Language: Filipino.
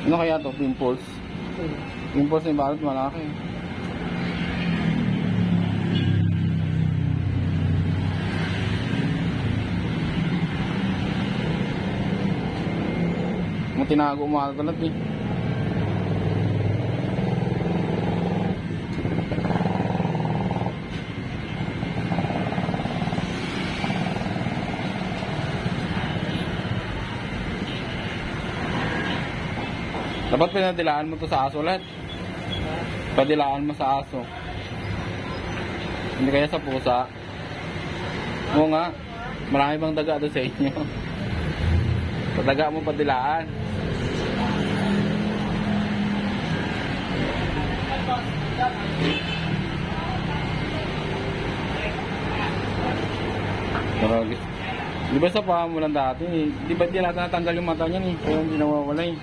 Ano kaya to? Pimples? Pimples na yung balot malaki. Tinago umakalat eh. Dapat pinadilaan mo to sa aso lahat. Padilaan mo sa aso. Hindi kaya sa pusa. Oo nga. Marami bang daga doon sa inyo. Padaga mo padilaan. Di ba sa paa mo lang dati? Di ba di natin natanggal yung mata niyan eh? Kaya hindi nawawala eh.